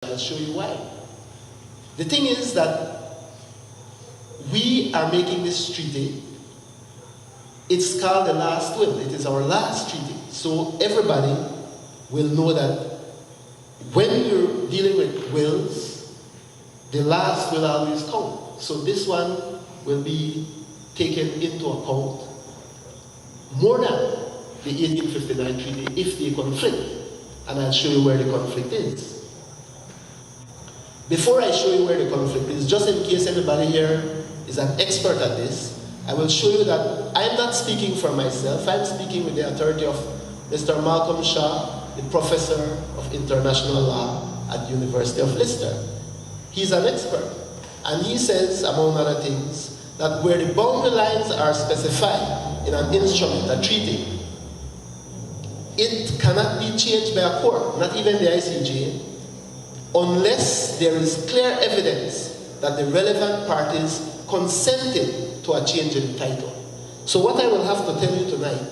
I'll show you why. The thing is that we are making this treaty. It's called the last will. It is our last treaty. So everybody will know that when you're dealing with wills, the last will always count. So this one will be taken into account more than the 1859 treaty if they conflict. And I'll show you where the conflict is. Before I show you where the conflict is, just in case anybody here is an expert at this, I will show you that I'm not speaking for myself. I'm speaking with the authority of Mr. Malcolm Shaw, the professor of international law at the University of Leicester. He's an expert. And he says, among other things, that where the boundary lines are specified in an instrument, a treaty, it cannot be changed by a court, not even the ICJ, unless there is clear evidence that the relevant parties consented to a change in title. So what I will have to tell you tonight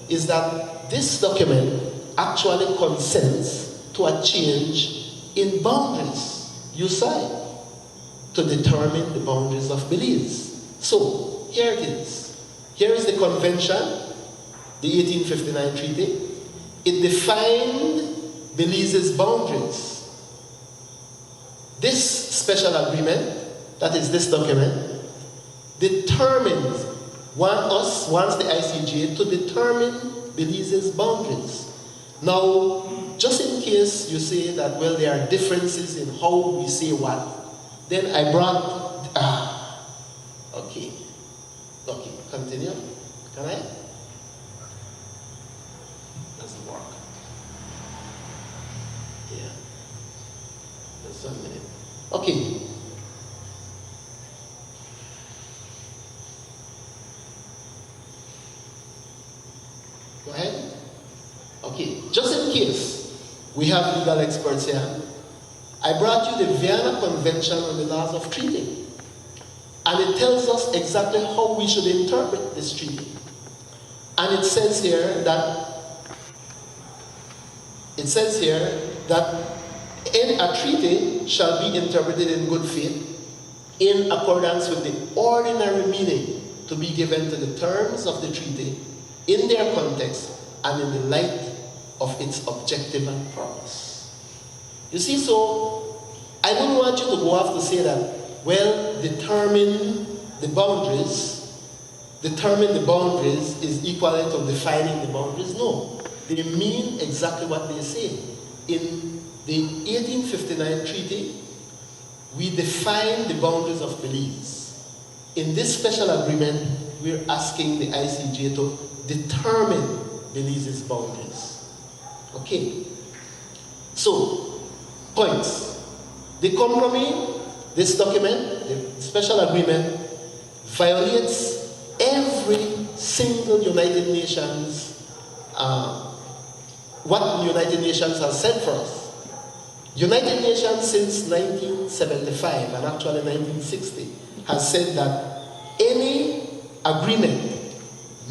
is that this document actually consents to a change in boundaries, you say, to determine the boundaries of Belize. So here it is. Here is the convention, the 1859 treaty. It defined Belize's boundaries. This special agreement, that is this document, determines wants the ICJ to determine Belize's boundaries. Now, just in case you say that, well, there are differences in how we say what, then I brought, okay, continue, can I? Doesn't work. Yeah, just 1 minute. Okay. Go ahead. Okay, just in case we have legal experts here, I brought you the Vienna Convention on the Laws of Treaty. And it tells us exactly how we should interpret this treaty. And it says here that a treaty shall be interpreted in good faith in accordance with the ordinary meaning to be given to the terms of the treaty in their context and in the light of its objective and purpose. You see, so I don't want you to go off to say that, well, determine the boundaries is equivalent of defining the boundaries. No, they mean exactly what they say. In the 1859 treaty, we define the boundaries of Belize. In this special agreement, we're asking the ICJ to determine Belize's boundaries. Okay. So, points. The compromise, this document, the special agreement, violates every single United Nations, what the United Nations has said for us. United Nations since 1975 and actually 1960 has said that any agreement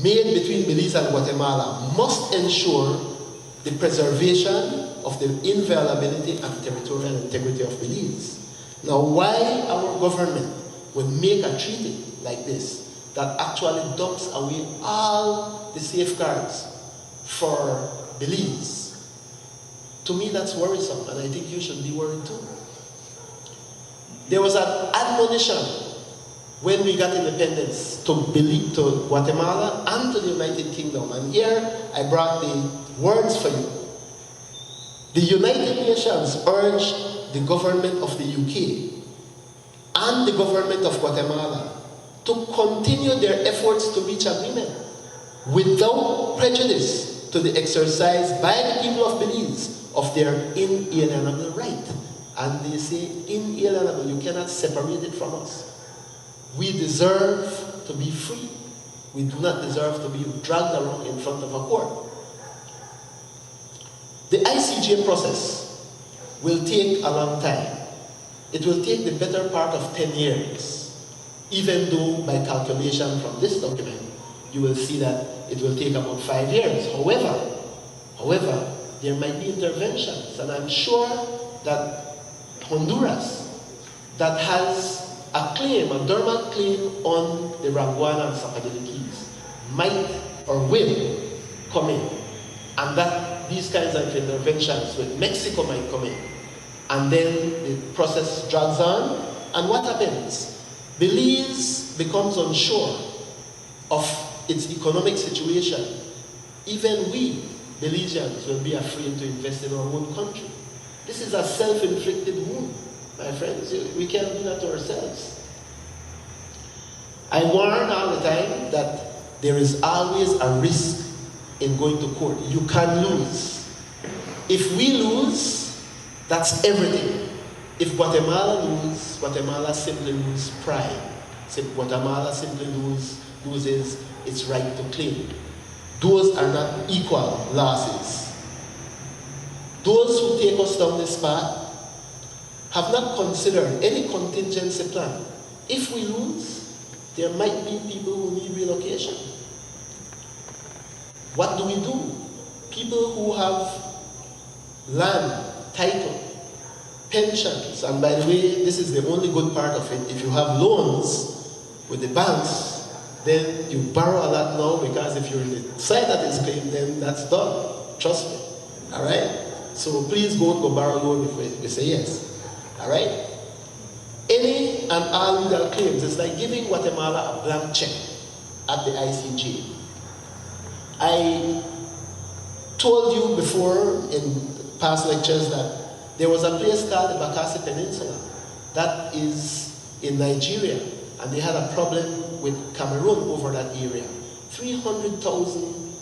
made between Belize and Guatemala must ensure the preservation of the inviolability and territorial integrity of Belize. Now, why our government would make a treaty like this that actually dumps away all the safeguards for Belize? To me, that's worrisome, and I think you should be worried too. There was an admonition when we got independence to Guatemala and to the United Kingdom, and here I brought the words for you. The United Nations urged the government of the UK and the government of Guatemala to continue their efforts to reach agreement without prejudice to the exercise by the people of Belize of their inalienable right. And they say inalienable, you cannot separate it from us. We deserve to be free. We do not deserve to be dragged around in front of a court. The ICJ process will take a long time. It will take the better part of 10 years, even though by calculation from this document, you will see that it will take about 5 years. However, there might be interventions, and I'm sure that Honduras, that has a claim, a dormant claim on the Ranguana and Sapodilla Keys, might or will come in. And that these kinds of interventions with Mexico might come in. And then the process drags on. And what happens? Belize becomes unsure of its economic situation. Even we, Belizeans, will be afraid to invest in our own country. This is a self-inflicted wound, my friends. We can't do that to ourselves. I warn all the time that there is always a risk in going to court. You can lose. If we lose, that's everything. If Guatemala loses, Guatemala simply loses pride. Guatemala simply loses its right to claim. Those are not equal losses. Those who take us down this path have not considered any contingency plan. If we lose, there might be people who need relocation. What do we do? People who have land, title, pensions, and by the way, this is the only good part of it. If you have loans with the banks, then you borrow a lot now, because if you're in the side that is claimed, then that's done. Trust me. All right? So please go borrow a loan if we say yes. All right? Any and all legal claims, it's like giving Guatemala a blank check at the ICJ. I told you before in past lectures that there was a place called the Bakassi Peninsula that is in Nigeria, and they had a problem with Cameroon over that area. 300,000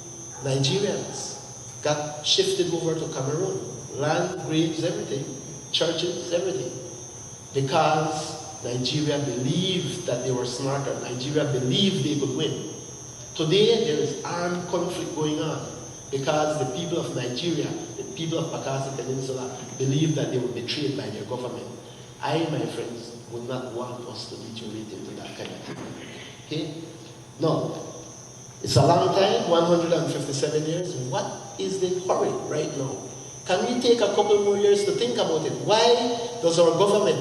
Nigerians got shifted over to Cameroon. Land, graves, everything, churches, everything. Because Nigeria believed that they were smarter. Nigeria believed they could win. Today, there is armed conflict going on because the people of Nigeria, the people of Bakassi Peninsula, believe that they were betrayed by their government. I, my friends, would not want us to deteriorate into that kind of thing. Okay? No. It's a long time, 157 years. What is the hurry right now? Can we take a couple more years to think about it? Why does our government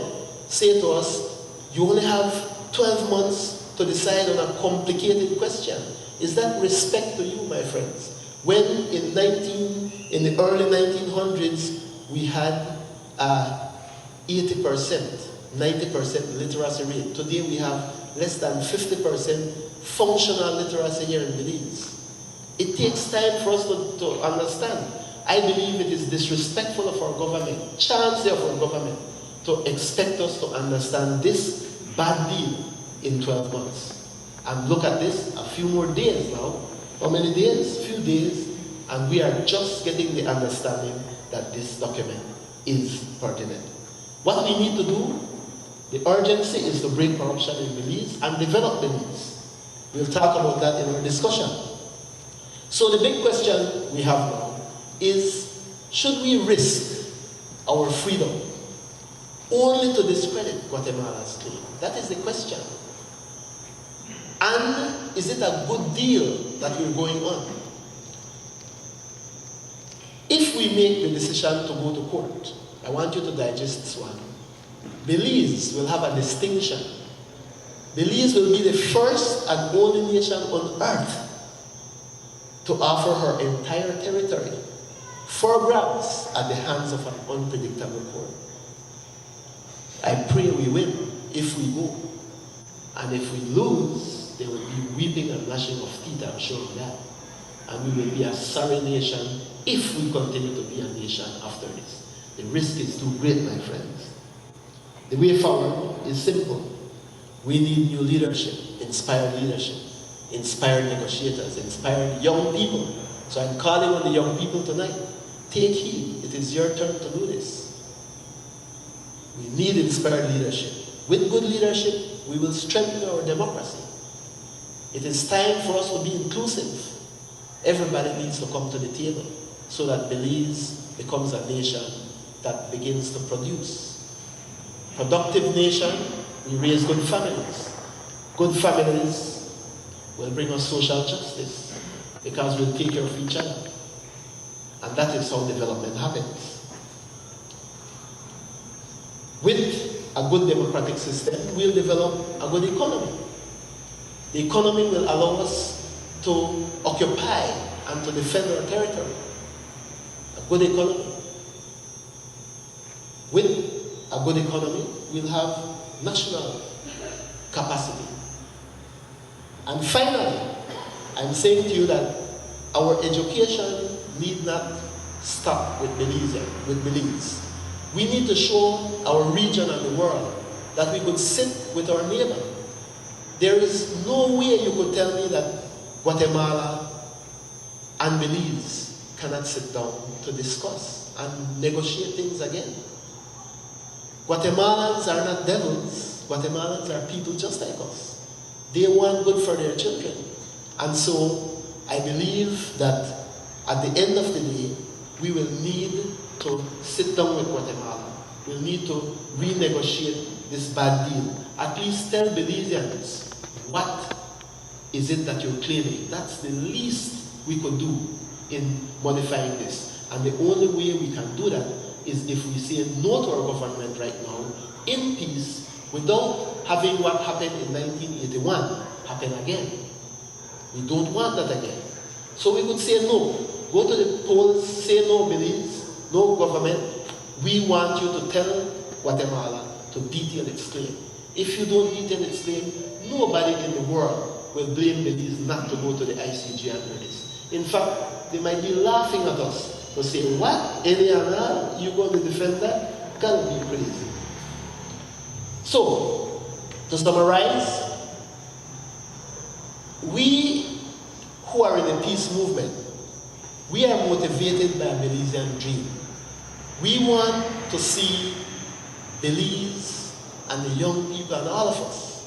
say to us, you only have 12 months to decide on a complicated question? Is that respect to you, my friends? When in the early 1900s, we had 80%, 90% literacy rate. Today we have less than 50% functional literacy here in Belize. It takes time for us to understand. I believe it is disrespectful of our government, chance of our government, to expect us to understand this bad deal in 12 months. And look at this, a few more days now. How many days? A few days. And we are just getting the understanding that this document is pertinent. What we need to do, the urgency is to break corruption in Belize and develop Belize. We'll talk about that in our discussion. So the big question we have now is, should we risk our freedom only to discredit Guatemala's claim? That is the question. And is it a good deal that we're going on? If we make the decision to go to court, I want you to digest this one. Belize will have a distinction. Belize will be the first and only nation on earth to offer her entire territory for grabs at the hands of an unpredictable court. I pray we win if we go. And if we lose, there will be weeping and gnashing of teeth, I'm sure of that. And we will be a sorry nation if we continue to be a nation after this. The risk is too great, my friends. The way forward is simple. We need new leadership, inspired negotiators, inspired young people. So I'm calling on the young people tonight. Take heed. It is your turn to do this. We need inspired leadership. With good leadership, we will strengthen our democracy. It is time for us to be inclusive. Everybody needs to come to the table so that Belize becomes a nation that begins to produce. Productive nation, we raise good families. Good families will bring us social justice because we'll take care of each other. And that is how development happens. With a good democratic system, we'll develop a good economy. The economy will allow us to occupy and to defend our territory. A good economy. With a good economy, we'll have national capacity. And finally, I'm saying to you that our education need not stop with Belize. We need to show our region and the world that we could sit with our neighbor. There is no way you could tell me that Guatemala and Belize cannot sit down to discuss and negotiate things again. Guatemalans are not devils. Guatemalans are people just like us. They want good for their children. And so I believe that at the end of the day, we will need to sit down with Guatemala. We'll need to renegotiate this bad deal. At least tell Belizeans, what is it that you're claiming? That's the least we could do in modifying this. And the only way we can do that is if we say no to our government right now, in peace, without having what happened in 1981 happen again. We don't want that again. So we could say no. Go to the polls, say no, Belize, no government. We want you to tell Guatemala to detail its claim. If you don't detail its claim, nobody in the world will blame Belize not to go to the ICJ under this. In fact, they might be laughing at us to say, what? Eliana, you going to defend that? Can't be crazy. So, to summarize, we who are in the peace movement, we are motivated by a Belizean dream. We want to see Belize and the young people and all of us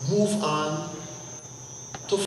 move on